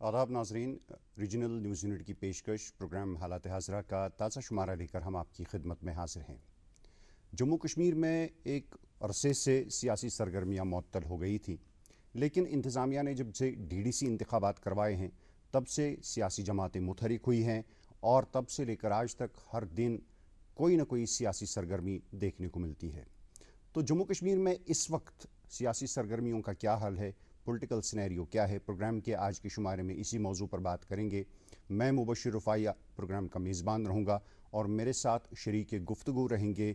आदाब नाजरीन, regional news unit की पेशकश प्रोग्राम हालात हाज़रा का ताज़ा शुमारा लेकर हम आपकी खिदमत में हाजिर हैं। जम्मू कश्मीर में एक अरसे से सियासी सरगर्मियाँ मुअत्तल हो गई थी, लेकिन इंतज़ामिया ने जब से DDC इंतखाबात करवाए हैं तब से सियासी जमातें मुतहरिक हुई हैं और तब से लेकर आज तक हर दिन कोई ना कोई सियासी सरगर्मी देखने को मिलती है। तो जम्मू कश्मीर में इस वक्त सियासी सरगर्मियों का क्या हाल है, पॉलिटिकल सिनेरियो क्या है, प्रोग्राम के आज के शुमारे में इसी मौजू पर बात करेंगे। मैं मुबशिर रुफाइया प्रोग्राम का मेज़बान रहूँगा और मेरे साथ शरीक गुफ्तगू रहेंगे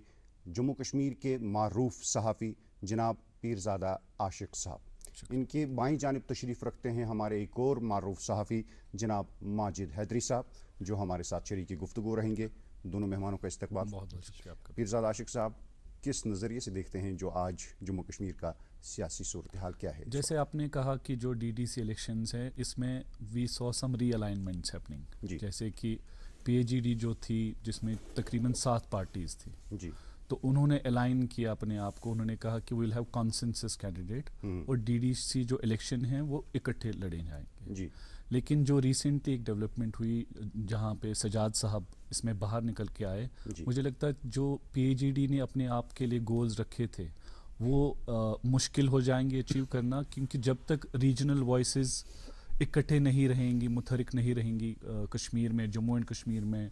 जम्मू कश्मीर के मारूफ सहाफ़ी जनाब पीरज़ादा आशिक साहब। इनके बाईं जानिब तशरीफ़ रखते हैं हमारे एक और मारूफ सहाफ़ी जनाब माजिद हैदरी साहब, जो हमारे साथ शरीक गुफ्तगू रहेंगे। दोनों मेहमानों का इस्तकबाल। बहुत बहुत शुक्रिया आपका। पीरज़ादा आशिक साहब, किस नज़रिए से देखते हैं जो आज जम्मू कश्मीर का सियासी सूरत हाल क्या है? जैसे आपने कहा कि जो DDC इलेक्शंस हैं इसमें वी सॉ सम रीअलाइनमेंट्स हैपनिंग, जैसे कि PAGD जो थी जिसमें तकरीबन 7 पार्टीज़ थी जी, तो उन्होंने अलाइन किया अपने आप को। उन्होंने कहा कि विल हैव कॉन्सेंसस कैंडिडेट और DDC जो इलेक्शन हैं वो इकट्ठे लड़े जाएंगे जी। लेकिन जो रिसेंटली एक डेवलपमेंट हुई जहाँ पे सजाद साहब इसमें बाहर निकल के आए, मुझे लगता है जो PAGD ने अपने आप के लिए गोल्स रखे थे वो मुश्किल हो जाएंगे अचीव करना, क्योंकि जब तक रीजनल वॉइसेस इकट्ठे नहीं रहेंगी, मुतहरिक नहीं रहेंगी कश्मीर में, जम्मू एंड कश्मीर में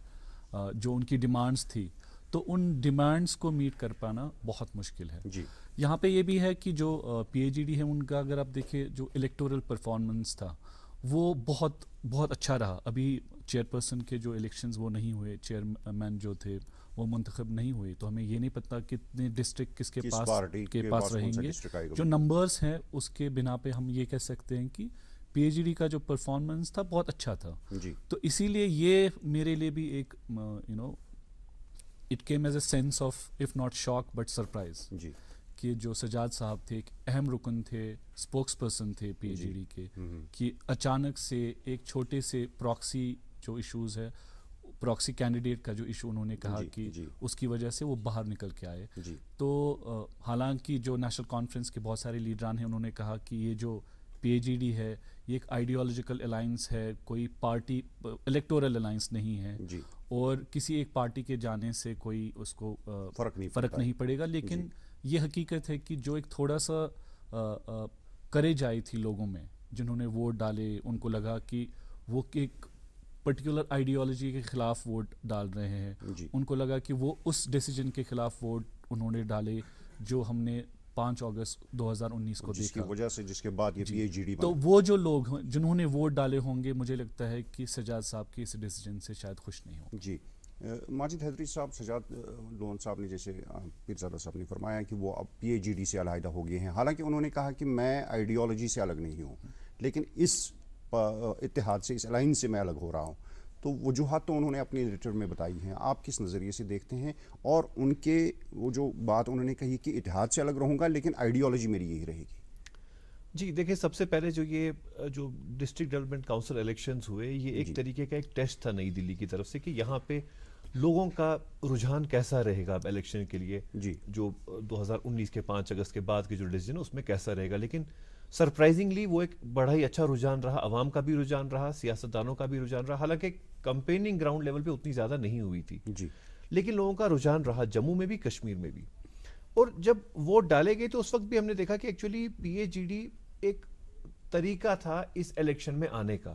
जो उनकी डिमांड्स थी, तो उन डिमांड्स को मीट कर पाना बहुत मुश्किल है जी। यहाँ पे ये भी है कि जो PAGD है उनका अगर आप देखें जो इलेक्टोरल परफॉर्मेंस था वो बहुत बहुत अच्छा रहा। अभी चेयरपर्सन के जो इलेक्शंस वो नहीं हुए, चेयरमैन जो थे वो मुंतखब नहीं हुए, तो हमें ये नहीं पता कितने डिस्ट्रिक्ट किसके पास रहेंगे। जो नंबर्स हैं उसके बिना पे हम ये कह सकते हैं कि PAGD का जो परफॉर्मेंस था बहुत अच्छा था जी। तो इसीलिए ये मेरे लिए भी एक it came as a sense of if not shock but surprise जी। कि जो सजाद साहब थे एक अहम रुकन थे, स्पोक्स पर्सन थे PAGD के, कि अचानक से एक छोटे से प्रॉक्सी जो इश्यूज है, प्रॉक्सी कैंडिडेट का जो इशू उन्होंने कहा कि उसकी वजह से वो बाहर निकल के आए। तो हालांकि जो नेशनल कॉन्फ्रेंस के बहुत सारे लीडरान हैं उन्होंने कहा कि ये जो PAGD है ये एक आइडियोलॉजिकल अलायंस है, कोई पार्टी इलेक्टोरल अलायंस नहीं है और किसी एक पार्टी के जाने से कोई उसको फर्क नहीं पड़ेगा। लेकिन ये हकीकत है कि जो एक थोड़ा सा करेज आई थी लोगों में जिन्होंने वोट डाले, उनको लगा कि वो एक पर्टिकुलर आइडियोलॉजी के खिलाफ वोट डाल रहे हैं, उनको लगा कि वो उस डिसीजन के खिलाफ वोट उन्होंने डाले जो हमने 5 अगस्त 2019 को जिसकी देखा, वजह से जिसके बाद ये PAGD तो वो जो लोग जिन्होंने वोट डाले होंगे मुझे लगता है कि सजाद साहब के इस डिसीजन से शायद खुश नहीं होंगे। जी। माजिद हैदरी साहब, सजाद लोन साहब ने जैसे पीरज़ादा साहब ने फरमाया कि वो अब PAGD से अलहदा हो गए हैं, हालांकि उन्होंने कहा कि मैं आइडियोलॉजी से अलग नहीं हूँ लेकिन इस इत्तेहाद से, इस अलायंस से मैं अलग हो रहा हूँ। तो वजूहात तो उन्होंने अपने लेटर में बताई हैं, आप किस नज़रिए से देखते हैं? और उनके वो जो बात उन्होंने कही कि इत्तेहाद से अलग रहूँगा लेकिन आइडियोलॉजी मेरी यही रहेगी। जी देखिए, सबसे पहले जो डिस्ट्रिक्ट डेवलपमेंट काउंसिल इलेक्शंस हुए, ये एक तरीके का एक टेस्ट था नई दिल्ली की तरफ से कि यहाँ पे लोगों का रुझान कैसा रहेगा अब इलेक्शन के लिए जी। जो 2019 के 5 अगस्त के बाद के जो डिसीजन उसमें कैसा रहेगा। लेकिन सरप्राइजिंगली वो एक बड़ा ही अच्छा रुझान रहा, अवाम का भी रुझान रहा, सियासतदानों का भी रुझान रहा। हालांकि कंपेनिंग ग्राउंड लेवल पे उतनी ज़्यादा नहीं हुई थी जी, लेकिन लोगों का रुझान रहा जम्मू में भी, कश्मीर में भी। और जब वोट डाले गए तो उस वक्त भी हमने देखा कि एक्चुअली PAGD एक तरीका था इस इलेक्शन में आने का,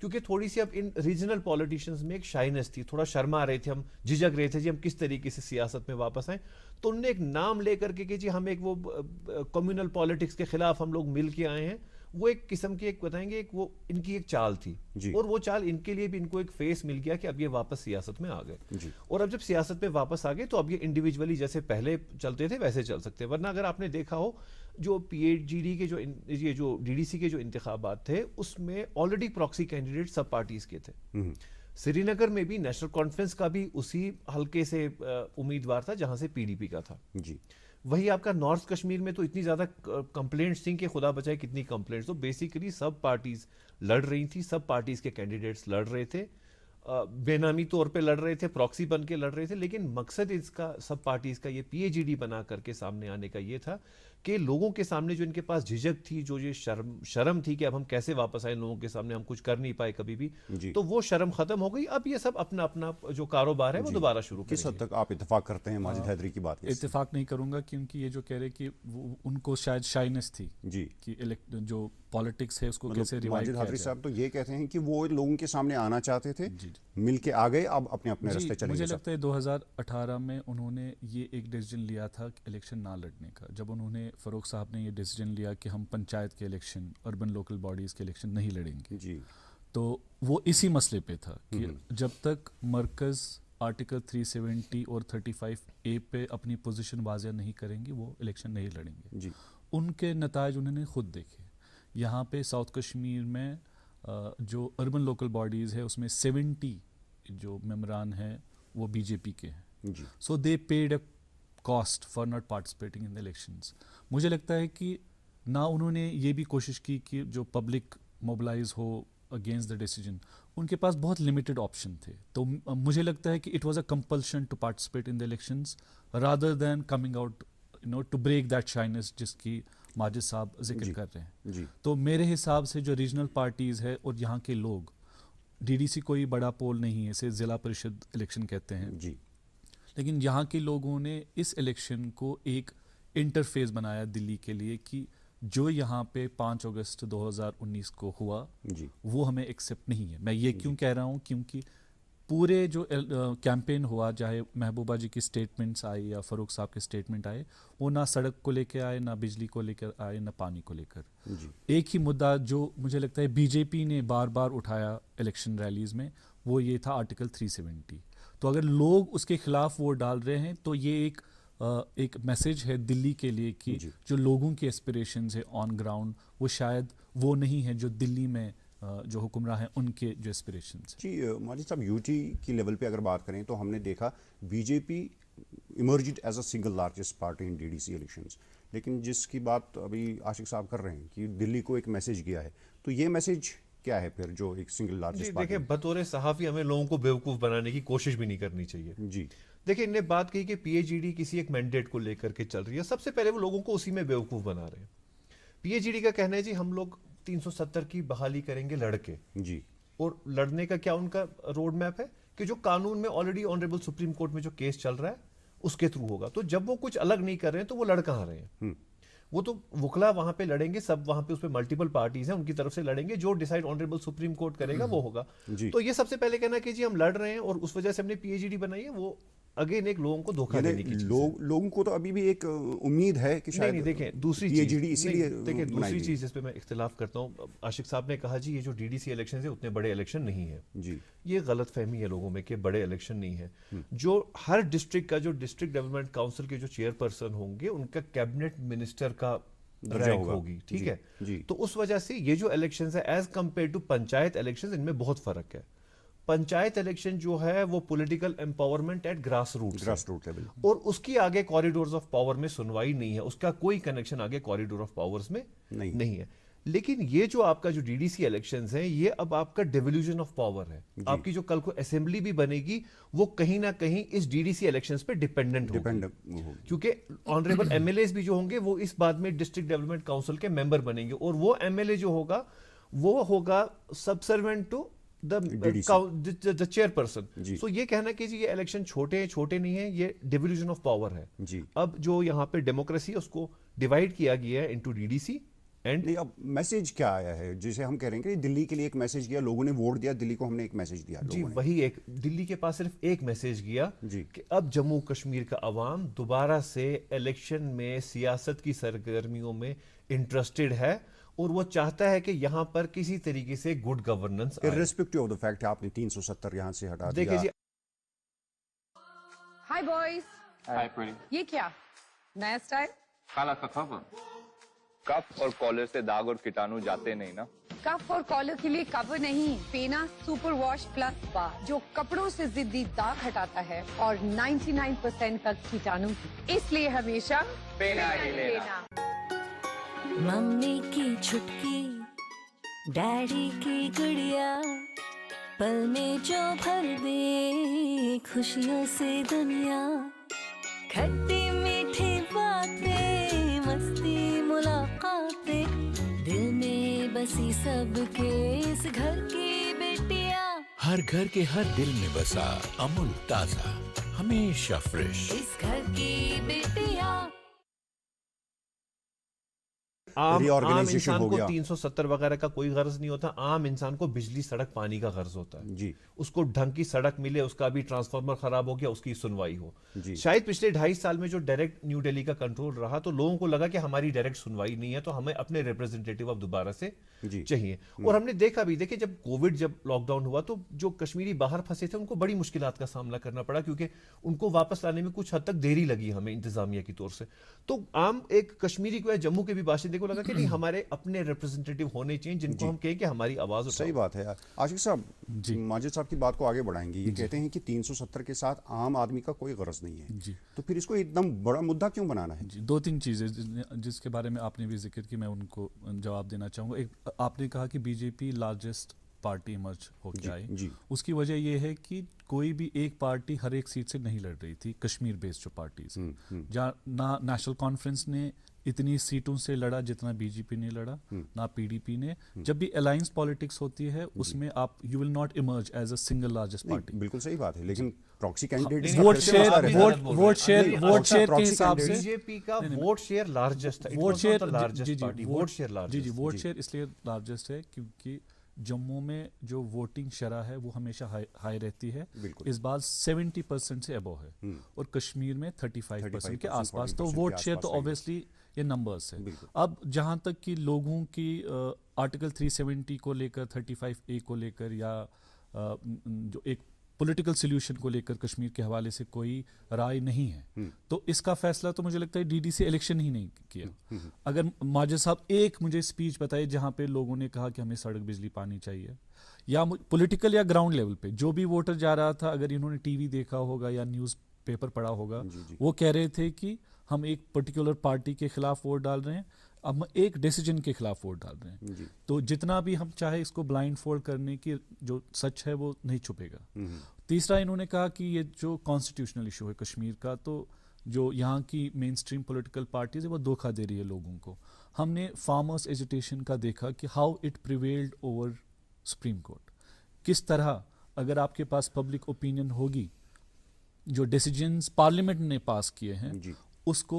क्योंकि थोड़ी सी अब इन रीजनल पॉलिटिशियंस में एक शाइनेस थी, थोड़ा शर्मा रहे थे, हम झिझक रहे थे जी हम किस तरीके से सियासत में वापस आए। तो उन्होंने एक नाम लेकर के कि जी हम एक वो कम्युनल पॉलिटिक्स के खिलाफ हम लोग मिल के आए हैं, वो एक किस्म की एक बताएंगे एक वो इनकी एक चाल थी और वो चाल इनके लिए भी इनको एक फेस मिल गया कि अब ये वापस सियासत में आ गए। और अब जब सियासत में वापस आ गए तो अब ये इंडिविजुअली जैसे पहले चलते थे वैसे चल सकते हैं। वरना अगर आपने देखा हो जो PAGD के जो DDC के जो इंतखाबात थे उसमें ऑलरेडी प्रॉक्सी कैंडिडेट सब पार्टीज के थे। श्रीनगर में भी नेशनल कॉन्फ्रेंस का भी उसी हल्के से उम्मीदवार था जहां से PDP का था जी। वही आपका नॉर्थ कश्मीर में तो इतनी ज्यादा कंप्लेंट्स थी कि खुदा बचाए कितनी कंप्लेंट्स। तो बेसिकली सब पार्टीज लड़ रही थी, सब पार्टीज के कैंडिडेट्स लड़ रहे थे, बेनामी तौर पे लड़ रहे थे, प्रॉक्सी बन के लड़ रहे थे, लेकिन मकसद इसका सब पार्टीज का ये PAGD बना करके सामने आने का ये था کہ لوگوں کے سامنے جو ان کے پاس جھجک تھی, جو یہ شرم تھی کہ اب ہم کیسے واپس آئیں لوگوں کے سامنے, ہم کچھ کر نہیں پائے کبھی بھی, تو وہ شرم ختم ہو گئی. اب یہ سب اپنا اپنا جو کاروبار ہے وہ دوبارہ شروع کریں. کس حد تک آپ اتفاق کرتے ہیں ماجد حیدری کی بات؟ اتفاق نہیں کروں گا, کیونکہ یہ جو کہہ رہے کہ ان کو شاید شائنس تھی جی کہ جو پالیٹکس ہے اس کو کیسے ریوائیو ماجد کیا حیدری جائے. صاحب تو یہ کہتے ہیں کہ وہ لوگوں کے سامنے آنا چاہتے تھے, مل کے آ گئے, اب اپنے اپنے راستے چلیں گے. مجھے لگتا ہے 2018 میں انہوں نے یہ ایک ڈیسیجن لیا تھا کہ الیکشن نہ لڑنے کا. جب انہوں نے فاروق صاحب نے یہ ڈیسیجن لیا کہ ہم پنچایت کے الیکشن, اربن لوکل باڈیز کے الیکشن نہیں لڑیں گے, جی تو وہ اسی مسئلے پہ تھا کہ جب تک مرکز آرٹیکل 370 اور 35A پہ اپنی پوزیشن واضح نہیں کریں گے وہ الیکشن نہیں لڑیں گے. جی ان کے نتائج انہوں نے خود دیکھے. یہاں پہ ساؤتھ کشمیر میں جو اربن لوکل باڈیز ہے اس میں 70 جو ممبران ہیں وہ بی جے پی کے ہیں. So they paid a cost for not participating in elections. مجھے لگتا ہے کہ نہ انہوں نے یہ بھی کوشش کی کہ جو پبلک موبلائز ہو اگینسٹ دا ڈیسیجن. ان کے پاس بہت لمیٹڈ آپشن تھے, تو مجھے لگتا ہے کہ it was a compulsion to participate in the elections rather than coming out to break that shyness جس کی ماجد صاحب ذکر کر رہے ہیں. تو میرے حساب سے جو ریجنل پارٹیز ہے اور یہاں کے لوگ, ڈی ڈی سی کوئی بڑا پول نہیں ہے, اسے ضلع پریشد الیکشن کہتے ہیں, لیکن یہاں کے لوگوں نے اس الیکشن کو ایک انٹرفیس بنایا دلی کے لیے کہ جو یہاں پہ 5 اگست 2019 کو ہوا وہ ہمیں ایکسیپٹ نہیں ہے. میں یہ کیوں کہہ رہا ہوں, کیونکہ پورے جو کیمپین ہوا, چاہے محبوبہ جی کی سٹیٹمنٹس آئی یا فاروق صاحب کے سٹیٹمنٹ آئے, وہ نہ سڑک کو لے کے آئے, نہ بجلی کو لے کر آئے, نہ پانی کو لے کر. ایک ہی مدعا جو مجھے لگتا ہے بی جے پی نے بار بار اٹھایا الیکشن ریلیز میں, وہ یہ تھا آرٹیکل 370. تو اگر لوگ اس کے خلاف ووٹ ڈال رہے ہیں تو یہ ایک میسج ہے دلی کے لیے کہ جو لوگوں کی ایسپریشنز ہے آن گراؤنڈ وہ شاید وہ نہیں ہے جو دلی میں جو حکمراں ہیں ان کے جو ایسپریشنز. جی ماجد صاحب, یو ٹی کی لیول پہ اگر بات کریں تو ہم نے دیکھا B J P emerged as a single largest party in D D C elections, لیکن جس کی بات ابھی عاشق صاحب کر رہے ہیں کہ دلی کو ایک میسج گیا ہے, تو یہ میسج کیا ہے پھر جو ایک سنگل لارجسٹ پارٹی؟ دیکھیں, بطور صحافی ہمیں لوگوں کو بیوقوف بنانے کی کوشش بھی نہیں کرنی چاہیے. جی دیکھیں, ان نے بات کہی کہ پی ایچ ای ڈی کسی ایک مینڈیٹ کو لے کر کے چل رہی ہے. سب سے پہلے وہ لوگوں کو اسی میں بیوقوف بنا رہے ہیں. پی ایچ ای ڈی کا کہنا ہے جی ہم لوگ 370 کی بحالی کریں گے لڑکے, اور لڑنے کا کیا ان کا روڈ میپ ہے کہ جو قانون میں آلریڈی آنریبل سپریم کورٹ میں جو کیس چل رہا ہے اس کے تھرو ہوگا. تو جب وہ کچھ الگ نہیں کر رہے ہیں تو وہ لڑ کہاں رہے ہیں؟ وہ تو وکلا وہاں پہ لڑیں گے, سب وہاں پہ اس پہ ملٹیپل پارٹیز ہیں, ان کی طرف سے لڑیں گے, جو ڈیسائیڈ آنریبل سپریم کورٹ کرے گا وہ ہوگا. تو یہ سب سے پہلے کہنا کہ جی ہم لڑ رہے ہیں اور اس وجہ سے ہم نے پی ایچ ڈی بنائی ہے, وہ اگین ایک لوگوں کو دھوکہ دینے کی چیز ہے. لوگوں کو تو ابھی بھی ایک امید ہے کہ شاید نہیں. دیکھیں دوسری چیز اس پہ میں اختلاف کرتا ہوں. عاشق صاحب نے کہا جی یہ جو ڈی ڈی سی الیکشن ہے اتنے بڑے الیکشن نہیں ہے. یہ غلط فہمی ہے لوگوں میں کہ بڑے الیکشن نہیں ہے. جو ہر ڈسٹرکٹ کا جو ڈسٹرکٹ ڈیولپمنٹ کاؤنسل کے جو چیئر پرسن ہوں گے ان کا کیبنٹ منسٹر کا رینک ہوگی, ٹھیک ہے. تو اس وجہ سے یہ جو الیکشنز ہے as compared to panchayat elections, ان میں بہت فرق ہے. پنچایت الیکشن جو ہے وہ political empowerment at grass root level, اور اس کی آگے کوریڈورز آف پاور میں سنوائی نہیں ہے, اس کا کوئی کنیکشن آگے کوریڈور آف پاورز میں نہیں ہے. لیکن یہ جو آپ کا جو ڈی ڈی سی الیکشنز ہیں یہ اب آپ کا ڈیولیوژن آف پاور ہے. آپ کی جو کل کو اسمبلی بھی بنے گی وہ کہیں نہ کہیں اس ڈی ڈی سی الیکشنز پہ ڈیپینڈنٹ ہوگی, کیونکہ آنریبل ایم ایل ایز بھی جو ہوں گے وہ اس بعد میں ڈسٹرکٹ ڈیولپمنٹ کاؤنسل کے ممبر بنیں گے, اور وہ ایم ایل اے جو ہوگا وہ ہوگا subservient to the chairperson. So یہ کہنا کہ جی یہ الیکشن چھوٹے نہیں ہیں, یہ ڈیولیوژن آف پاور ہے. اب جو یہاں پہ ڈیموکریسی اس کو ڈیوائڈ کیا گیا ہے انٹو ڈی ڈی سی. نہیں, اب میسج کیا آیا ہے جسے ہم کہہ رہے ہیں کہ دلی کے لیے ایک میسج گیا, لوگوں نے ووٹ دیا دلی کو, ہم نے ایک میسج دیا. جی وہی ایک دلی کے پاس صرف ایک میسج گیا کہ اب جموں کشمیر کا عوام دوبارہ سے الیکشن میں سیاست کی سرگرمیوں میں انٹرسٹڈ ہے, اور وہ چاہتا ہے کہ یہاں پر کسی طریقے سے good governance irrespective of the fact آپ نے 370 یہاں سے ہٹا دیا. دیکھیں جی, ہائی بوائز, ہائی پریٹی, یہ کیا نیا اسٹائل؟ کالا کفا. کف اور کالر سے داغ اور کیٹانو جاتے نہیں نا. کف اور کالر کے لیے کور نہیں, پینا سپر واش پلس با, جو کپڑوں سے ضدی داغ ہٹاتا ہے اور 99% تک کیٹانو, اس لیے ہمیشہ پینا ہی لینا. ممی کی چھٹکی, ڈیڈی کی گڑیا, پل میں جو بھر دے خوشیوں سے دنیا, کھٹی میٹھی باتیں, مستی बसी सबके इस घर की बेटियां, हर घर के हर दिल में बसा अमूल ताजा, हमेशा फ्रेश। इस घर की बेटियां। आम Reorganization इंसान हो को गया। 370 वगैरह का कोई गर्ज नहीं होता, आम इंसान को बिजली सड़क पानी का गर्ज होता है जी। उसको ढंग की सड़क मिले, उसका भी ट्रांसफार्मर खराब हो गया, उसकी सुनवाई हो। जी। शायद पिछले 2.5 साल में जो डायरेक्ट न्यू दिल्ली का कंट्रोल रहा तो लोगों को लगा कि हमारी डायरेक्ट सुनवाई नहीं है, तो हमें अपने रिप्रेजेंटेटिव अब दोबारा से जी। चाहिए। और हमने देखा भी, देखिए जब कोविड जब लॉकडाउन हुआ तो जो कश्मीरी बाहर फंसे थे उनको बड़ी मुश्किलात का सामना करना पड़ा, क्योंकि उनको वापस लाने में कुछ हद तक देरी लगी हमें इंतजामिया की तौर से। तो आम एक कश्मीरी को या जम्मू के भी बाशिंदे को लगा कि नहीं, हमारे अपने रिप्रेजेंटेटिव होने चाहिए जिनको हम कहें कि हमारी आवाज उठाओ। सही बात है यार। आशिक साहब, माजिद साहब की बात को आगे बढ़ाएंगे। ये कहते हैं कि 370 के साथ आम आदमी का कोई गरज नहीं है, जी। तो फिर इसको एकदम बड़ा मुद्दा क्यों बनाना है? जी, 2-3 चीज़ें जिसके बारे में आपने भी जिक्र की, मैं उनको जवाब देना चाहूँगा। एक, आपने कहा कि बीजेपी लार्जेस्ट पार्टी इमर्ज होकर आई। जी। उसकी वजह यह है कि कोई भी एक पार्टी हर एक सीट से नहीं लड़ रही थी, कश्मीर बेस्ड जो पार्टीज, जहाँ ना नेशनल कॉन्फ्रेंस ने इतनी सीटों से लड़ा जितना बीजेपी ने लड़ा, ना पीडीपी ने। जब भी अलायंस पॉलिटिक्स होती है उसमें आप you will not emerge as a single largest party. बिल्कुल सही बात है, लेकिन प्रॉक्सी कैंडिडेट वोट शेयर के हिसाब से बीजेपी का वोट शेयर लार्जेस्ट है, vote share largest party, vote share जी लार्जेस्ट। जी वोट शेयर इसलिए लार्जेस्ट है क्योंकि जम्मू में जो वोटिंग शरह है वो हमेशा हाई रहती है, इस बार 70% से अबव है, और कश्मीर में 35% के आसपास। तो वोट शेयर तो ऑब्वियसली ये नंबर्स है। अब जहां तक कि लोगों की आर्टिकल 370 को लेकर, 35A को लेकर, या जो एक पॉलिटिकल सोल्यूशन को लेकर कश्मीर के हवाले से कोई राय नहीं है, तो इसका फैसला तो मुझे लगता है डीडीसी इलेक्शन ही नहीं किया। अगर माजिद साहब एक मुझे स्पीच बताए जहां पे लोगों ने कहा कि हमें सड़क, बिजली, पानी चाहिए, या पॉलिटिकल या ग्राउंड लेवल पे जो भी वोटर जा रहा था, अगर इन्होंने टीवी देखा होगा या न्यूज़ पेपर पढ़ा होगा, वो कह रहे थे कि हम एक पर्टिकुलर पार्टी के खिलाफ वोट डाल रहे हैं, अब हम एक डिसीजन के खिलाफ वोट डाल रहे हैं। तो जितना भी हम चाहे इसको ब्लाइंड फोल्ड करने की, जो सच है वो नहीं छुपेगा। तीसरा, इन्होंने कहा कि ये जो कॉन्स्टिट्यूशनल इशू है कश्मीर का, तो जो यहाँ की मेन स्ट्रीम पोलिटिकल पार्टीज है वो धोखा दे रही है लोगों को। हमने फार्मर्स एजिटेशन का देखा कि how it prevailed over supreme court, किस तरह अगर आपके पास पब्लिक ओपिनियन होगी, जो डिसीजंस पार्लियामेंट ने पास किए हैं उसको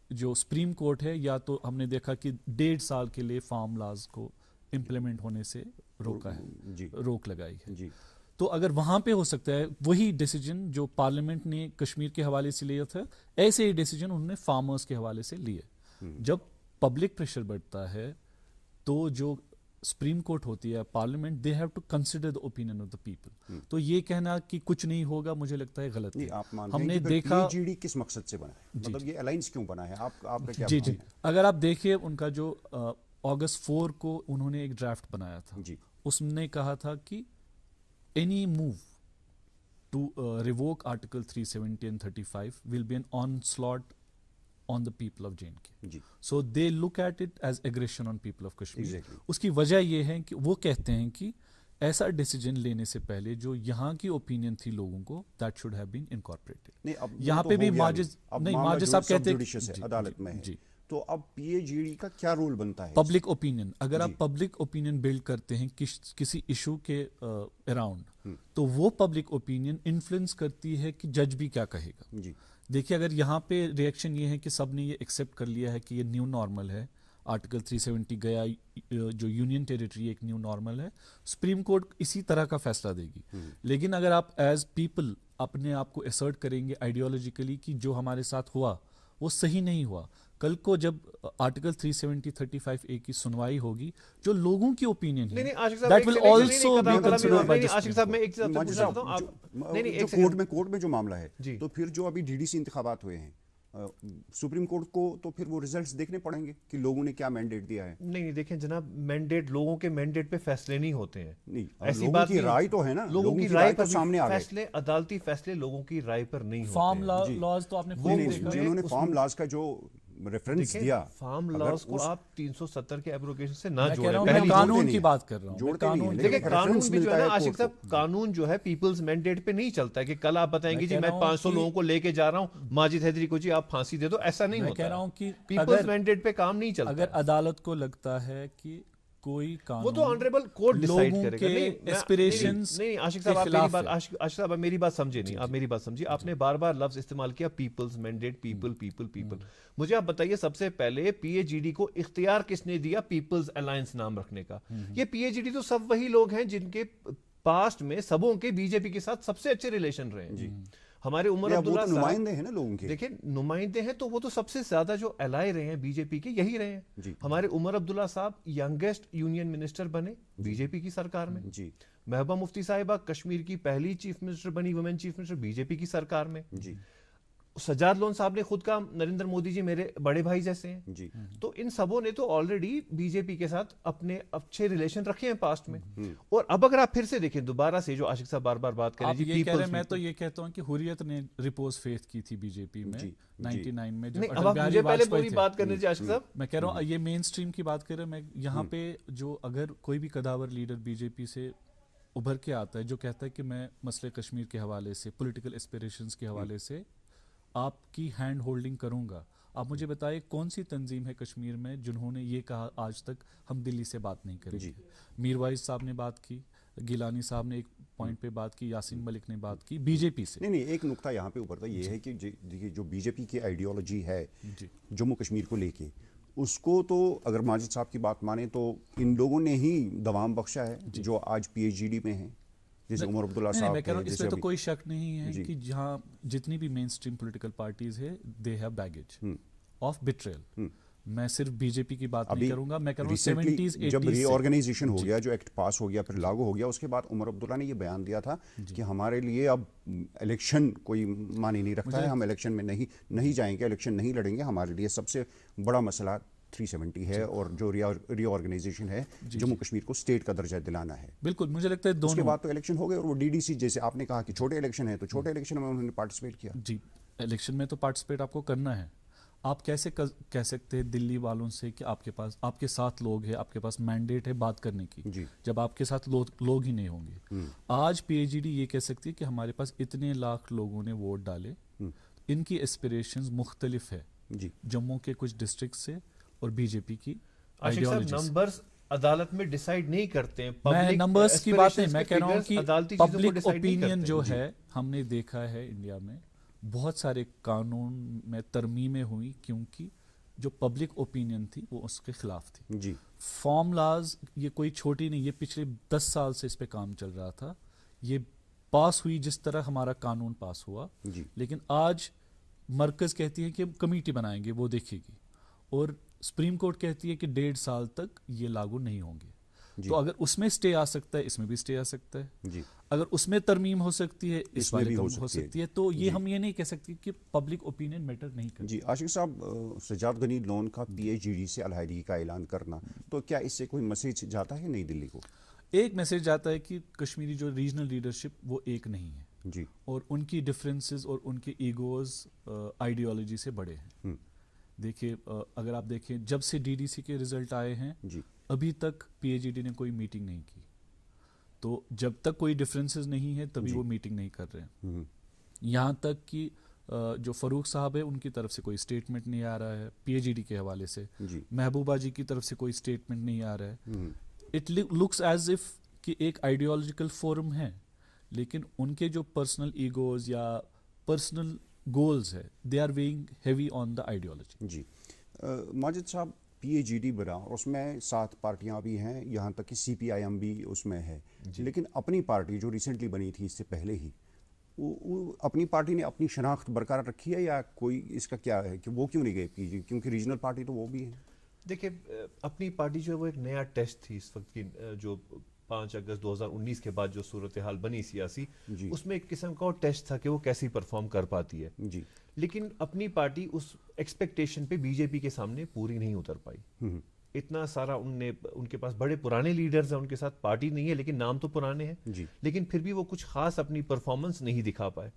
जो सुप्रीम कोर्ट है, या तो हमने देखा कि 1.5 साल के लिए फार्म लॉज को इम्प्लीमेंट होने से रोका है, रोक लगाई है। तो अगर वहां पे हो सकता है वही डिसीजन जो पार्लियामेंट ने कश्मीर के हवाले से लिया था, ऐसे ही डिसीजन उन्होंने फार्मर्स के हवाले से लिए। जब पब्लिक प्रेशर बढ़ता है तो जो सुप्रीम कोर्ट होती है, parliament, they have to consider the opinion of the people. तो ये कहना कि कुछ नहीं होगा, मुझे लगता है गलत है। हमने देखा पीएजीडी किस मकसद से बना है, मतलब ये अलायंस क्यों बना है, आपका क्या? जी, अगर आप देखिए उनका जो अगस्त 4 को उन्होंने एक ड्राफ्ट बनाया था, उसने कहा था कि any move to revoke article 370 and 35 will be an onslaught on the people of J&K. So they look at it as aggression on people of Kashmir. Exactly. उसकी वजह ये है कि वो कहते हैं कि ऐसा डिसीजन लेने से पहले जो यहाँ की ओपिनियन थी लोगों को, that should have been incorporated. यहाँ पे भी माजिद साहब कहते हैं अदालत में है, तो अब पीएजीडी का क्या रोल बनता है? पब्लिक ओपिनियन, अगर आप पब्लिक ओपिनियन बिल्ड करते हैं किसी इशू के अराउंड, तो वो पब्लिक ओपिनियन इन्फ्लुएंस करती है कि जज भी क्या कहेगा। देखिए, अगर यहाँ पे रिएक्शन ये है कि सब ने ये एक्सेप्ट कर लिया है कि ये न्यू नॉर्मल है, आर्टिकल 370 गया, जो यूनियन टेरिटरी एक न्यू नॉर्मल है, सुप्रीम कोर्ट इसी तरह का फैसला देगी। लेकिन अगर आप एज पीपल अपने आप को असर्ट करेंगे आइडियोलॉजिकली कि जो हमारे साथ हुआ वो सही नहीं हुआ, कल को जब आर्टिकल 370 35A की सुनवाई होगी, जो लोगों की ओपिनियन है, that will also be considered by justice. Ashiq sahab, मैं एक चीज आपसे पूछना चाहता हूं, आप नहीं, कोर्ट में जो मामला है, तो फिर जो अभी डीडीसी इंतखाबात हुए हैं, सुप्रीम कोर्ट को तो फिर वो रिजल्ट्स देखने पड़ेंगे कि लोगों ने क्या मैंडेट दिया है। नहीं, देखें जनाब, मैंडेट, लोगों के मैंडेट पे फैसले नहीं होते हैं। नहीं, ऐसी बात की राय तो है ना, लोगों की राय पर सामने आ गए। फैसले, अदालती फैसले लोगों की राय पर नहीं होते। फार्म लॉज तो आपने जिन्होंने फार्म लॉज का जो रेफरेंस दिया, फार्म लॉज को आप 370 के एब्रोगेशन से ना जोड़ें। मैं कानून की बात कर रहा हूं, कानून, देखिए कानून भी जो है ना आशिक साहब, कानून जो है पीपल्स मैंडेट पे नहीं चलता है कि कल आप बताएंगे जी मैं 500 लोगों को लेके जा रहा हूं, माजिद हैदरी को जी आप फांसी दे दो, ऐसा नहीं होता। मैं कह रहा हूं कि पीपल्स मैंडेट पे काम नहीं चलता। अगर अदालत को लगता है कि कोई कानून वो तो ऑनरेबल कोर्ट डिसाइड लोगों करेगा। के नहीं, aspirations नहीं आशिक के साहब आप मेरी खिलाफ बात है। आशिक साहब आप मेरी बात समझे नहीं, आप मेरी बात समझिए। आपने बार बार लफ्ज इस्तेमाल किया peoples mandate, people people people. मुझे आप बताइए सबसे पहले पीएजीडी को इख्तियार किसने दिया पीपल्स अलायंस नाम रखने का? ये पीएजीडी तो सब वही लोग हैं जिनके पास्ट में सबों के बीजेपी के साथ सबसे अच्छे रिलेशन रहे हैं। जी हमारे उमर या वो अब्दुल्ला तो साहब नुमाइंदे हैं ना लोगों के। देखिए नुमाइंदे हैं तो वो तो सबसे ज्यादा जो एलाय रहे हैं बीजेपी के यही रहे जी। हैं। हमारे उमर अब्दुल्ला साहब यंगेस्ट यूनियन मिनिस्टर बने बीजेपी की सरकार में। जी महबूबा मुफ्ती साहिबा कश्मीर की पहली चीफ मिनिस्टर बनी, वुमेन चीफ मिनिस्टर बीजेपी की सरकार में। जी सज्जाद लोन साहब ने खुद कहा नरेंद्र मोदी जी मेरे बड़े भाई जैसे हैं। जी तो इन सबों ने तो ऑलरेडी बीजेपी के साथ अपने अच्छे रिलेशन रखे हैं पास्ट में। और अब अगर आप फिर से देखें दोबारा से जो आशिक साहब बार बार बात करें आप जी ये कह रहे people's हैं, मैं तो ये कहता हूँ कि हुर्रियत ने रिपोज फेथ की थी बीजेपी में जी, 99 में जब नहीं, अटल अब आप बिहारी मुझे पहले वाजपेयी पूरी थे। बात करने दीजिए आशिक साहब। मैं कह रहा हूँ ये मेन स्ट्रीम की बात कर रहे हैं। मैं यहाँ पे जो अगर कोई भी कदावर लीडर बीजेपी से उभर के आता है जो कहता है कि मैं मसले कश्मीर के हवाले से, पॉलिटिकल एस्पिरेशंस के हवाले से आपकी हैंड होल्डिंग करूंगा, आप मुझे बताइए कौन सी तंजीम है कश्मीर में जिन्होंने ये कहा आज तक हम दिल्ली से बात नहीं करेंगे? मीरवाइज साहब ने बात की, गिलानी साहब ने एक पॉइंट पे बात की, यासीन मलिक ने बात की बीजेपी से। नहीं, एक नुक्ता यहाँ पे उभरता ये है कि देखिए जो बीजेपी की आइडियोलॉजी है जम्मू कश्मीर को लेके, उसको तो अगर माजिद साहब की बात माने तो इन लोगों ने ही दवाम बख्शा है जो आज पीएचडी में है, जैसे उमर अब्दुल्ला साहब। मैं कह रहा हूँ इसमें तो कोई शक नहीं है जी। कि जहाँ जितनी भी मेन स्ट्रीम पॉलिटिकल पार्टीज है they have baggage of betrayal. मैं सिर्फ बीजेपी की बात नहीं करूंगा, मैं कह रहा हूँ 70s 80s जब से। रीऑर्गेनाइजेशन हो गया, जो एक्ट पास हो गया फिर लागू हो गया, उसके बाद उमर अब्दुल्ला ने ये बयान दिया था कि हमारे लिए अब इलेक्शन कोई मानी नहीं रखता है, हम इलेक्शन में नहीं जाएंगे, इलेक्शन नहीं लड़ेंगे, हमारे लिए सबसे बड़ा मसला 370 है और जो रीऑर्गेनाइजेशन है जम्मू कश्मीर को स्टेट का दर्जा दिलाना है। बिल्कुल, मुझे लगता है उसके दोनों। बाद तो इलेक्शन हो गए और वो डीडीसी जैसे आपने कहा कि छोटे इलेक्शन है तो छोटे इलेक्शन में उन्होंने पार्टिसिपेट किया। जी, इलेक्शन में तो पार्टिसिपेट आपको करना है। आप कैसे कह सकते हैं दिल्ली वालों से कि आपके साथ लोग हैं, आपके पास मैंडेट है बात करने की, जी। जब आपके साथ लोग ही नहीं होंगे। आज पीएचडी ये कह सकती है कि हमारे पास इतने लाख लोगों ने वोट डाले, इनकी एस्पिरेशंस मुख्तलिफ है जी जम्मू के कुछ डिस्ट्रिक्ट से और बीजेपी की आशिक साहब आइडियोलॉजी से। नंबर्स अदालत में डिसाइड नहीं करते हैं। मैं Public नंबर्स की बात नहीं, aspirations मैं के कह रहा हूँ figures कि अदालती चीजों को पब्लिक decide नहीं ओपिनियन करते जो हैं। है, हमने देखा है इंडिया में बहुत सारे कानून में तरमीमें हुई क्योंकि जो पब्लिक ओपिनियन थी वो उसके खिलाफ थी। जी फॉर्म लाज ये कोई छोटी नहीं, ये पिछले 10 साल से इस पे काम चल रहा था। ये पास हुई जिस तरह हमारा कानून पास हुआ, जी लेकिन आज मरकज कहती है कि हम कमेटी बनाएंगे वो देखेगी, और सुप्रीम कोर्ट कहती है कि 1.5 साल तक ये लागू नहीं होंगे। तो अगर उसमें स्टे आ सकता है, इसमें भी स्टे आ सकता है। जी अगर उसमें तरमीम हो सकती है, इस इसमें वाले भी कम हो हो सकती है। सकती है। तो ये हम ये नहीं कह सकते कि पब्लिक ओपिनियन मैटर नहीं करती। जी आशिक साहब, सज्जाद गनी लोन का पीएचडी से अलहदगी का ऐलान करना, तो क्या इससे कोई मैसेज जाता है नई दिल्ली को? एक मैसेज जाता है कि कश्मीरी जो रीजनल लीडरशिप वो एक नहीं है, जी और उनकी डिफरेंसेस और उनके ईगोज आइडियोलॉजी से बड़े हैं। देखिए, अगर आप देखें जब से डीडीसी के रिजल्ट आए हैं जी अभी तक पीएचडी ने कोई मीटिंग नहीं की। तो जब तक कोई डिफरेंसेस नहीं है तभी वो मीटिंग नहीं कर रहे हैं। यहाँ तक कि जो फरूक साहब है उनकी तरफ से कोई स्टेटमेंट नहीं आ रहा है पीएचडी के हवाले से। जी महबूबा जी की तरफ से कोई स्टेटमेंट नहीं आ रहा है। इट लुक्स एज इफ कि एक आइडियोलॉजिकल फोरम है, लेकिन उनके जो पर्सनल ईगोज या पर्सनल गोल्स है they are weighing heavy on the ideology. जी माजिद साहब, पीएचडी बना और उसमें 7 पार्टियां भी हैं, यहाँ तक कि सीपीआईएम भी उसमें है, लेकिन अपनी पार्टी जो रिसेंटली बनी थी इससे पहले ही वो अपनी पार्टी ने अपनी शनाख्त बरकरार रखी है, या कोई इसका क्या है कि वो क्यों नहीं गए पीएचडी? क्योंकि रीजनल पार्टी तो वो भी है। देखिए अपनी पार्टी जो है वो एक नया टेस्ट थी इस वक्त की, जो 5 अगस्त 2019 के बाद जो सूरत हाल बनी सियासी, उसमें एक किस्म का टेस्ट था कि वो कैसी परफॉर्म कर पाती है। जी लेकिन अपनी पार्टी उस एक्सपेक्टेशन पे बीजेपी के सामने पूरी नहीं उतर पाई। इतना सारा उनके पास बड़े पुराने लीडर्स हैं, उनके साथ पार्टी नहीं है लेकिन नाम तो पुराने हैं, लेकिन फिर भी वो कुछ खास अपनी परफॉर्मेंस नहीं दिखा पाए।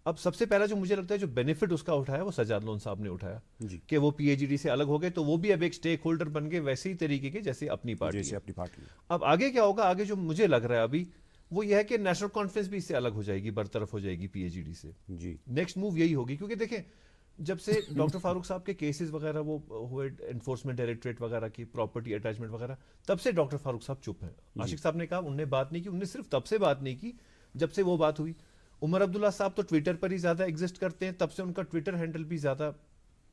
अब सबसे पहला जो मुझे लगता है जो बेनिफिट उसका उठाया वो सज्जाद लोन साहब ने उठाया कि वो पीएचडी से अलग हो गए, तो वो भी अब एक स्टेक होल्डर बन गए वैसे ही तरीके के जैसे अपनी पार्टी। अब आगे क्या होगा, आगे जो मुझे लग रहा है अभी वो यह है कि नेशनल कॉन्फ्रेंस भी इससे अलग हो जाएगी, बरतरफ हो जाएगी पीएचडी से। जी नेक्स्ट मूव यही होगी, क्योंकि देखें جب سے ڈاکٹر فاروق صاحب کے کیسز وغیرہ وہ ہوئے انفورسمنٹ ڈائریکٹریٹ وغیرہ کی پراپرٹی اٹیچمنٹ وغیرہ, تب سے ڈاکٹر فاروق صاحب چپ ہیں. عاشق صاحب نے کہا انہوں نے بات نہیں کی, انہوں نے صرف تب سے بات نہیں کی جب سے وہ بات ہوئی. عمر عبداللہ صاحب تو ٹویٹر پر ہی زیادہ ایگزسٹ کرتے ہیں, تب سے ان کا ٹویٹر ہینڈل بھی زیادہ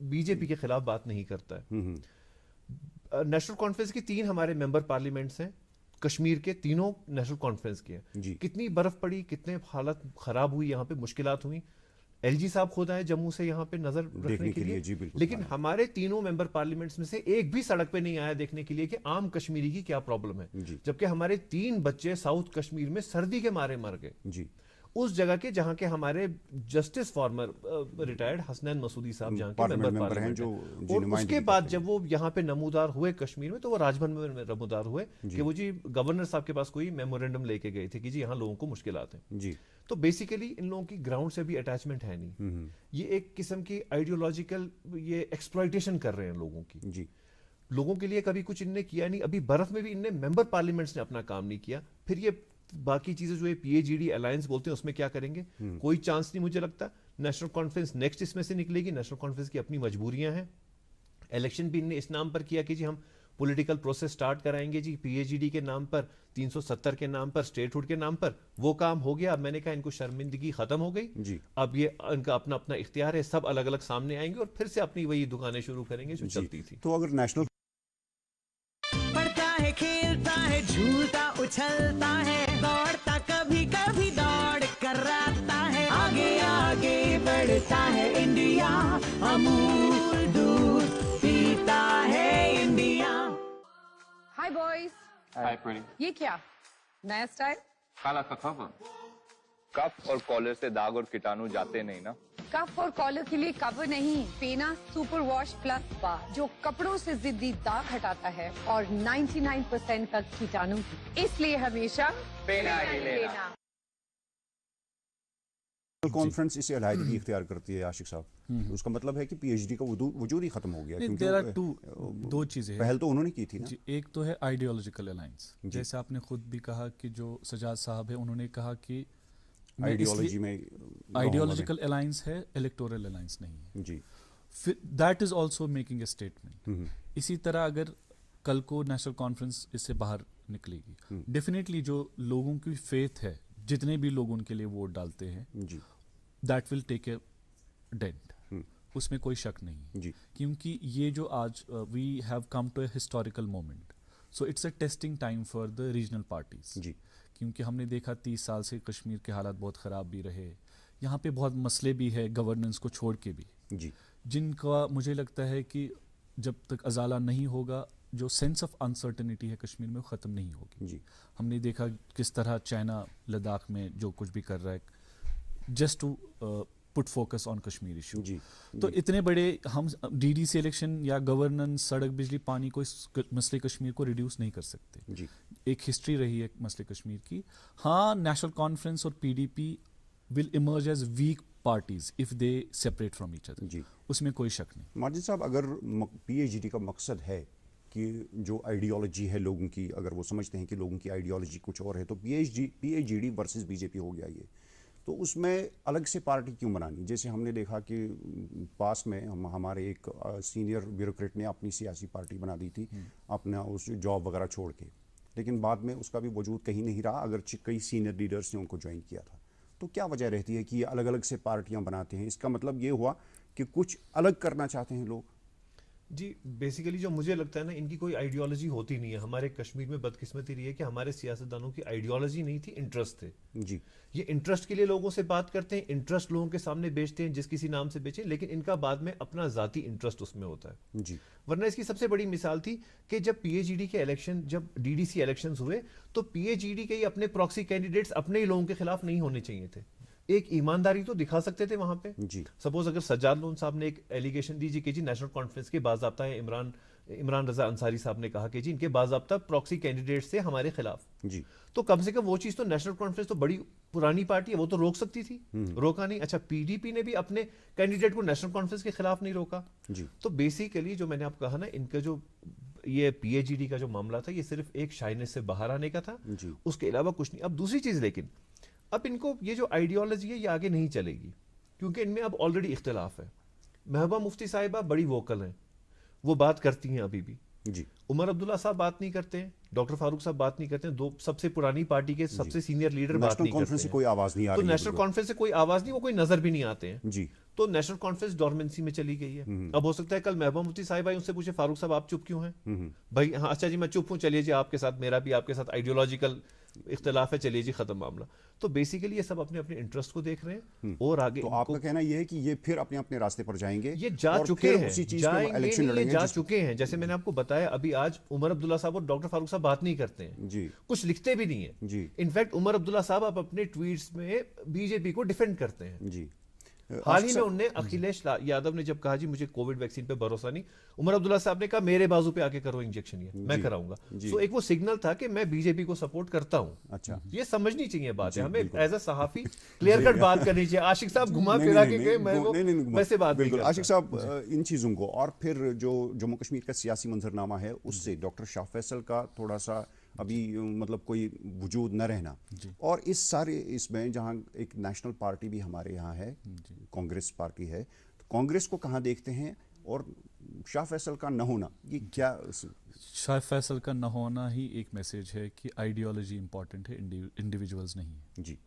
بی جے پی کے خلاف بات نہیں کرتا ہے. نیشنل کانفرنس کی 3 ہمارے ممبر پارلیمنٹس ہیں کشمیر کے, تینوں نیشنل کانفرنس کے ہیں. کتنی برف پڑی, کتنے حالت خراب ہوئی, یہاں پہ مشکلات ہوئی. ایل جی صاحب خود آئے جموں سے یہاں پہ نظر رکھنے کے لیے, لیکن ہمارے تینوں ممبر پارلیمنٹس میں سے ایک بھی سڑک پہ نہیں آیا دیکھنے کے لیے کہ عام کشمیری کی کیا پرابلم ہے. جبکہ ہمارے 3 بچے ساؤتھ کشمیر میں سردی کے مارے مر گئے, اس جگہ کے جہاں کے ہمارے justice former retired Hasnain Masoodi صاحب جہاں کے ممبر پارلیمنٹ ہیں. اور اس کے بعد جب وہ یہاں پہ نمودار ہوئے کشمیر میں, تو وہ راج بھون میں نمودار ہوئے کہ وہ جی گورنر صاحب کے پاس کوئی میمورینڈم لے کے گئے تھے کہ جی یہاں لوگوں کو مشکلات ہیں. تو بیسیکلی ان لوگوں کی گراؤنڈ سے بھی اٹیچمنٹ ہے نہیں. یہ ایک قسم کی آئیڈیولوجیکل یہ ایکسپلائٹیشن کر رہے ہیں لوگوں کی. لوگوں کے لیے کبھی کچھ ان نے کیا نہیں. ابھی برف میں بھی ان نے ممبر پارلیمنٹس نے اپنا کام نہیں کیا. پھر یہ باقی چیزیں جو پی اے جی ڈی الائنس بولتے ہیں اس میں کیا کریں گے, کوئی چانس نہیں مجھے لگتا. نیشنل کانفرنس نیکسٹ اس میں سے نکلے گی. نیشنل کانفرنس کی اپنی مجبوریاں ہیں. الیکشن بھی ان نے اس نام پر کیا کہ جی ہم پولیٹیکل پروسیس سٹارٹ کرائیں گے جی پی اے جی ڈی کے نام پر, 370 کے نام پر, اسٹیٹ ہوڈ کے نام پر. وہ کام ہو گیا. اب میں نے کہا ان کو شرمندگی ختم ہو گئی. اب یہ ان کا اپنا اپنا اختیار ہے, سب الگ الگ سامنے آئیں گے اور پھر سے اپنی وہی دکانیں شروع کریں گے جو چلتی تھی. تو اگر نیشنل پڑھتا ہے, کھیلتا ہے, جھولتا اچھلتا ہے, دوڑتا کبھی کبھی دوڑ کر رہتا ہے, آگے آگے بڑھتا ہے انڈیا, امول دودھ پیتا ہے India. High boys. Hi, pretty. یہ کیا نیا اسٹائل؟ کالا کا کھابا. कफ और कॉलर से दाग और कीटाणु जाते नहीं ना. कफ और कॉलर के लिए कवर नहीं, पेना सुपर वॉश प्लस बा जो कपड़ों से जिद्दी दाग हटाता है और 99% तक कीटाणु, इसलिए हमेशा पेना ही लेना. کانفرنس اسے علیحدگی اختیار کرتی ہے عاشق صاحب, اس کا مطلب ہے کہ پی ایچ ڈی کا وجود ہی ختم ہو گیا. دیر آر دو چیزیں پہل تو انہوں نے کی تھی نا. ایک تو ہے آئیڈیالوجیکل الائنس, جیسے آپ نے خود بھی کہا کہ جو سجاد صاحب ہے انہوں نے کہا کہ آئیڈیالوجی میں آئیڈیالوجیکل الائنس ہے, الیکٹورل الائنس نہیں ہے. جی, that is also making a statement. اسی طرح اگر کل کو نیشنل کانفرنس اس سے باہر نکلے گی, ڈیفینیٹلی جو لوگوں کی فیتھ ہے, جتنے بھی لوگ ان کے لیے ووٹ ڈالتے ہیں, that will take a dent. اس میں کوئی شک نہیں, کیونکہ یہ جو آج we have come to a historical moment, so it's a testing time for the regional parties. کیونکہ ہم نے دیکھا 30 سال سے کشمیر کے حالات بہت خراب بھی رہے, یہاں پہ بہت مسئلے بھی ہے گورننس کو چھوڑ کے بھی, جن کا مجھے لگتا ہے کہ جب تک ازالہ نہیں ہوگا جو سینس آف انسرٹنٹی ہے کشمیر میں وہ ختم نہیں ہوگی. ہم نے دیکھا کس طرح چائنا لداخ میں جو کچھ بھی کر رہا ہے just to put focus on Kashmir issue. تو اتنے بڑے ہم ڈی ڈی سی الیکشن یا گورننس, سڑک, بجلی, پانی کو اس مسئلے کشمیر کو ریڈیوس نہیں کر سکتے. ایک ہسٹری رہی ہے مسئلے کشمیر کی. ہاں, نیشنل کانفرنس اور P D P will emerge as weak parties if they separate from each other, اس میں کوئی شک نہیں. ماجد صاحب, اگر پی ایچ ڈی کا مقصد ہے کہ جو آئیڈیالوجی ہے لوگوں کی, اگر وہ سمجھتے ہیں کہ لوگوں کی آئیڈیالوجی کچھ اور ہے, تو P H D versus B J P ہو گیا یہ, تو اس میں الگ سے پارٹی کیوں بنانی؟ جیسے ہم نے دیکھا کہ پاس میں ہمارے ایک سینئر بیوروکریٹ نے اپنی سیاسی پارٹی بنا دی تھی اپنا اس جاب وغیرہ چھوڑ کے, لیکن بعد میں اس کا بھی وجود کہیں نہیں رہا, اگرچہ کئی سینئر لیڈرز نے ان کو جوائن کیا تھا. تو کیا وجہ رہتی ہے کہ یہ الگ الگ سے پارٹیاں بناتے ہیں؟ اس کا مطلب یہ ہوا کہ کچھ الگ کرنا چاہتے ہیں لوگ. جی, بیسیکلی جو مجھے لگتا ہے نا, ان کی کوئی آئیڈیالوجی ہوتی نہیں ہے. ہمارے کشمیر میں بدقسمتی رہی ہے کہ ہمارے سیاستدانوں کی آئیڈیالوجی نہیں تھی, انٹرسٹ تھے. یہ انٹرسٹ کے لیے لوگوں سے بات کرتے ہیں, انٹرسٹ لوگوں کے سامنے بیچتے ہیں, جس کسی نام سے بیچیں, لیکن ان کا بعد میں اپنا ذاتی انٹرسٹ اس میں ہوتا ہے. ورنہ اس کی سب سے بڑی مثال تھی کہ جب پی اے جی ڈی کے الیکشن, جب ڈی ڈی سی الیکشنز ہوئے, تو پی اے جی ڈی کے اپنے پراکسی کینڈیڈیٹس اپنے ہی لوگوں کے خلاف نہیں ہونے چاہیے تھے. ایک ایمانداری تو دکھا سکتے تھے وہاں پہ. سپوز اگر سجاد لون صاحب نے ایک ایلیگیشن دی کہ جی نیشنل کانفرنس کے باضابطہ عمران رضا انصاری صاحب نے کہا کہ جی ان کے باضابطہ پراکسی کینڈیڈیٹس تھے ہمارے خلاف, تو کم سے کم وہ چیز تو نیشنل کانفرنس تو بڑی پرانی پارٹی ہے, وہ تو روک سکتی تھی, روکا نہیں. اچھا, پی ڈی پی نے بھی اپنے کینڈیڈیٹ کو نیشنل کانفرنس کے خلاف نہیں روکا. تو بیسیکلی جو میں نے آپ کہا نا, ان کا جو یہ پی اے جی ڈی کا جو معاملہ تھا, یہ صرف ایک شائنس سے باہر آنے کا تھا, اس کے علاوہ کچھ نہیں. اب دوسری چیز, لیکن اب ان کو یہ جو آئیڈیالوجی ہے یہ آگے نہیں چلے گی, کیونکہ ان میں اب آلریڈی اختلاف ہے. महबूबा मुफ्ती साहिबा बड़ी वोकल हैं, वो बात करती हैं अभी भी जी। उमर अब्दुल्ला साहब बात नहीं करते हैं, डॉक्टर फारूक साहब बात नहीं करते हैं, दो सबसे पुरानी पार्टी के सबसे सीनियर लीडर बात नेशनल नहीं कॉन्फ्रेंस करते से हैं। कोई आवाज नहीं आ तो रही है, नेशनल कॉन्फ्रेंस से कोई आवाज नहीं, वो कोई नजर भी नहीं आते हैं। जी। तो नेशनल कॉन्फ्रेंस डॉर्मेंसी में चली गई है। अब हो सकता है कल महबूबा मुफ्ती साहिब आई, उनसे पूछे फारूक साहब आप चुप क्यों हैं? भाई हाँ अच्छा जी मैं चुप हूँ, चलिए जी आपके साथ मेरा भी आपके साथ आइडियोलॉजिकल इख्तिलाफ है, चलिए जी खत्म मामला। तो बेसिकली ये सब अपने अपने इंटरेस्ट को देख रहे हैं और आगे तो आपका कहना यह है कि ये फिर अपने अपने रास्ते पर जाएंगे, ये जा और चुके फिर हैं, उसी चीज पे जाएंगे इलेक्शन नहीं, ये लड़ेंगे जा जिस- चुके हैं। जैसे मैंने आपको बताया अभी, आज उमर अब्दुल्ला साहब और डॉक्टर फारूक साहब बात नहीं करते हैं, जी। कुछ लिखते भी नहीं है जी। इनफैक्ट उमर अब्दुल्ला साहब अब अपने ट्वीट्स में बीजेपी को डिफेंड करते हैं। जी। हाल ही में उनने अखिलेश यादव ने जब कहा जी मुझे कोविड वैक्सीन पे भरोसा नहीं, उमर अब्दुल्ला साहब ने कहा मेरे बाजू पे आके करो इंजेक्शन, ये मैं कराऊंगा। सो एक वो सिग्नल था कि मैं बीजेपी को सपोर्ट करता हूं। अच्छा। ये समझनी चाहिए बात है, हमें बिल्कुल। एज अ सहाफी क्लियर कट बात करनी चाहिए। आशिक साहब घुमा फिरा के गए, मैं वो वैसे बात नहीं बिल्कुल करता। आशिक साहब, इन चीज़ों को और फिर जो जम्मू कश्मीर का सियासी मंजरनामा है उससे डॉक्टर शाह फैसल का थोड़ा सा अभी मतलब कोई वजूद न रहना, और इस सारे इसमें जहाँ एक नेशनल पार्टी भी हमारे यहाँ है, कांग्रेस पार्टी है, तो कांग्रेस को कहाँ देखते हैं, और शाह फैसल का न होना ये क्या? शाह फैसल का न होना ही एक मैसेज है कि आइडियोलॉजी इंपॉर्टेंट है, इंडिविजुअल्स नहीं है। जी।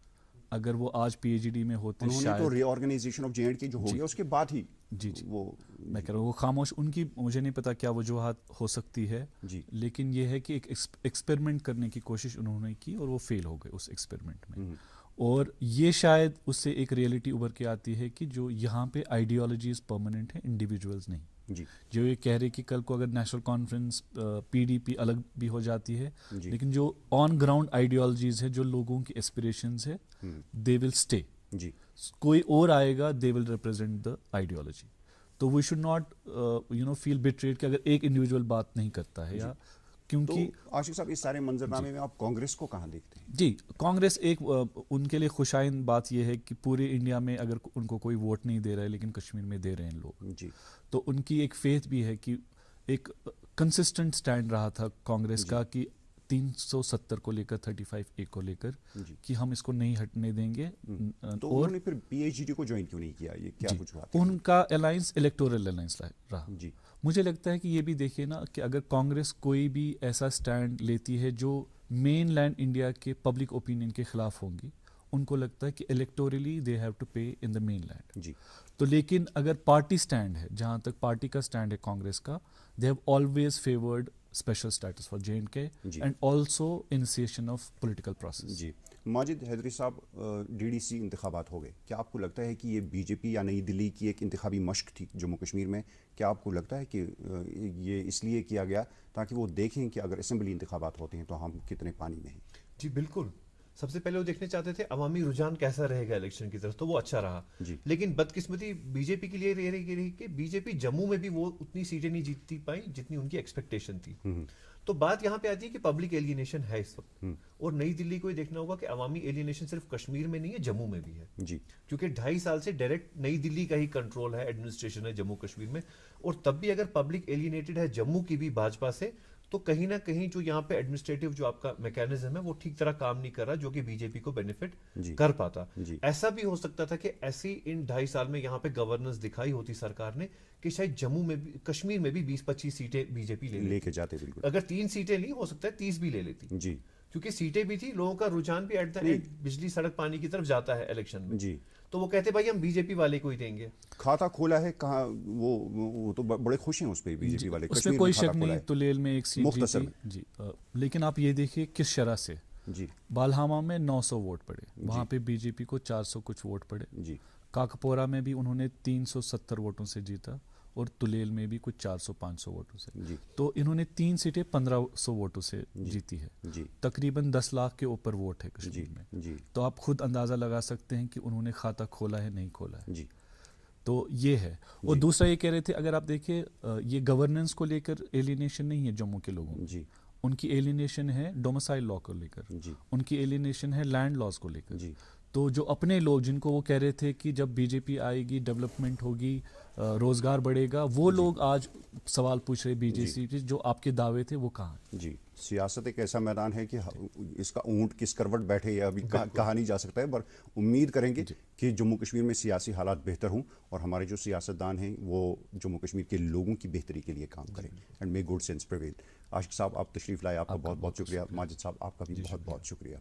अगर वो आज पीएचडी में होते उन्होंने तो शायद रीऑर्गेनाइजेशन ऑफ जे.एंड.के जो हो गया उसके बाद ही जी जी वो मैं कह रहा हूँ वो खामोश, उनकी मुझे नहीं पता क्या वजूहात हो सकती है, जी। लेकिन ये है कि एक एक्सपेरिमेंट करने की कोशिश उन्होंने की और वो फेल हो गए उस एक्सपेरिमेंट में। और ये शायद उससे एक रियलिटी उभर के आती है कि जो यहाँ पे आइडियोलॉजीज परमानेंट है, इंडिविजुअल्स नहीं। जी। जो ये कह रहे कि कल को अगर नेशनल कॉन्फ्रेंस पीडीपी अलग भी हो जाती है, लेकिन जो ऑन ग्राउंड आइडियोलॉजीज है, जो लोगों की एस्पिरेशंस है, दे विल स्टे। जी। कोई और आएगा, they will represent the ideology. तो we should not feel betrayed कि अगर एक इंडिविजुअल बात नहीं करता है, या क्योंकि तो आशिक साहब इस सारे मंजरनामे में आप कांग्रेस को कहाँ देखते हैं? जी कांग्रेस एक उनके लिए खुशाइन बात यह है कि पूरे इंडिया में अगर उनको कोई वोट नहीं दे रहा है लेकिन कश्मीर में दे रहे हैं लोग, जी। तो उनकी एक फेथ भी है कि एक कंसिस्टेंट स्टैंड रहा था कांग्रेस का कि 370 को लेकर 35A को लेकर कि हम इसको नहीं हटने देंगे। तो और उन्होंने फिर पीएचडी को ज्वाइन क्यों नहीं किया? ये क्या कुछ हुआ? उनका अलायंस इलेक्टोरल अलायंस रहा। जी। मुझे लगता है कि ये भी देखिए ना कि अगर कांग्रेस कोई भी ऐसा स्टैंड लेती है जो मेन लैंड इंडिया के पब्लिक ओपिनियन के खिलाफ होंगी, उनको लगता है कि इलेक्टोरली दे हैव टू पे इन द मेन लैंड। जी। तो लेकिन अगर पार्टी स्टैंड है, जहां तक पार्टी का स्टैंड है कांग्रेस का, they have always favoured special status for J&K and also initiation of political process. जी। माजिद हैदरी साहब, डीडीसी इंतखाबात हो गए, क्या आपको लगता है कि ये बीजेपी या नई दिल्ली की एक इंतखाबी मश्क थी जम्मू कश्मीर में? क्या आपको लगता है कि ये इसलिए किया गया ताकि वो देखें कि अगर असेंबली इंतखाबात होते हैं तो हम कितने पानी में हैं? जी बिल्कुल। सबसे पहले वो देखने चाहते थे अवामी रुझान कैसा रहेगा इलेक्शन की तरफ, तो वो अच्छा रहा। जी। लेकिन बदकिस्मती बीजेपी के लिए रही कि बीजेपी जम्मू में भी वो उतनी सीटें नहीं जीत पाई जितनी उनकी एक्सपेक्टेशन थी। तो बात यहाँ पे आती है कि पब्लिक एलियनेशन है इस वक्त, और नई दिल्ली को ये देखना होगा कि अवामी एलियनेशन सिर्फ कश्मीर में नहीं है, जम्मू में भी है। जी। क्योंकि 2.5 साल से डायरेक्ट नई दिल्ली का ही कंट्रोल है, एडमिनिस्ट्रेशन है जम्मू कश्मीर में, और तब भी अगर पब्लिक एलियनेटेड है जम्मू की भी भाजपा से, तो कहीं ना कहीं जो यहाँ पे एडमिनिस्ट्रेटिव जो आपका मैकेनिज्म है वो ठीक तरह काम नहीं कर रहा, जो कि बीजेपी को बेनिफिट कर पाता। ऐसा भी हो सकता था कि ऐसी इन 2.5 साल में यहाँ पे गवर्नेंस दिखाई होती सरकार ने कि शायद जम्मू में भी, कश्मीर में भी 20-25 सीटें बीजेपी लेके जाते। बिल्कुल। अगर 3 सीटें ली, हो सकता है 30 भी ले लेती। जी। क्योंकि सीटें भी थी, लोगों का रुझान भी एट द एंड बिजली सड़क पानी की तरफ जाता है इलेक्शन में। जी। तो वो कहते भाई हम बीजेपी वाले को ही देंगे। खाता खोला है कहाँ, वो तो बड़े खुश हैं उस पे बीजेपी वाले। उसमें कोई शक नहीं, तुलेल में एक सीट मुख्तसर जीती। जी। लेकिन आप ये देखिए किस शरह से। जी। बालहामा में 900 वोट पड़े, वहां पे बीजेपी को 400 कुछ वोट पड़े। जी। काकपोरा में भी उन्होंने 370 वोटों से जीता, और तुलेल में भी कुछ 400-500 वोटों से। जी। तो इन्होंने 3 सीटें 1500 वोटों से जीती है। जी। तकरीबन 10 लाख के ऊपर वोट है कश्मीर में। जी। तो आप खुद अंदाजा लगा सकते हैं कि उन्होंने खाता खोला है नहीं खोला है। जी। तो ये है। और दूसरा ये कह रहे थे, अगर आप देखिए ये गवर्नेंस को लेकर एलियनेशन नहीं है जम्मू के लोगों जी। उनकी एलियनेशन है डोमिसाइल लॉ को लेकर, उनकी एलियनेशन है लैंड लॉज को लेकर। تو جو اپنے لوگ جن کو وہ کہہ رہے تھے کہ جب بی جے پی آئے گی ڈیولپمنٹ ہوگی روزگار بڑھے گا, وہ لوگ آج سوال پوچھ رہے بی جے سی پہ جو آپ کے دعوے تھے وہ کہاں ہیں؟ جی, سیاست ایک ایسا میدان ہے کہ اس کا اونٹ کس کروٹ بیٹھے یہ ابھی کہا نہیں جا سکتا ہے, پر امید کریں گے کہ جموں کشمیر میں سیاسی حالات بہتر ہوں اور ہمارے جو سیاستدان ہیں وہ جموں کشمیر کے لوگوں کی بہتری کے لیے کام کریں, and may good sense prevail. عاشق صاحب آپ تشریف لائے, آپ کا بہت بہت شکریہ. ماجد صاحب آپ کا بھی بہت بہت شکریہ.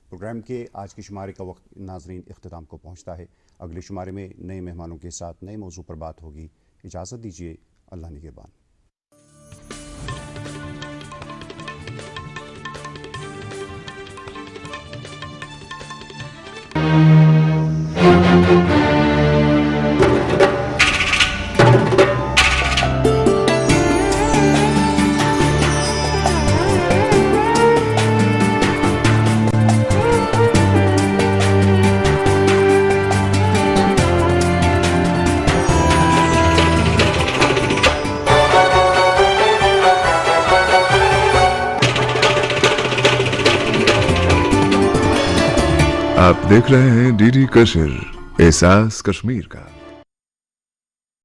پروگرام کے آج کے شمارے کا وقت ناظرین اختتام کو پہنچتا ہے. اگلے شمارے میں نئے مہمانوں کے ساتھ نئے موضوع پر بات ہوگی. اجازت دیجیے, اللہ نگہبان. آپ دیکھ رہے ہیں ڈی ڈی کشر, احساس کشمیر کا.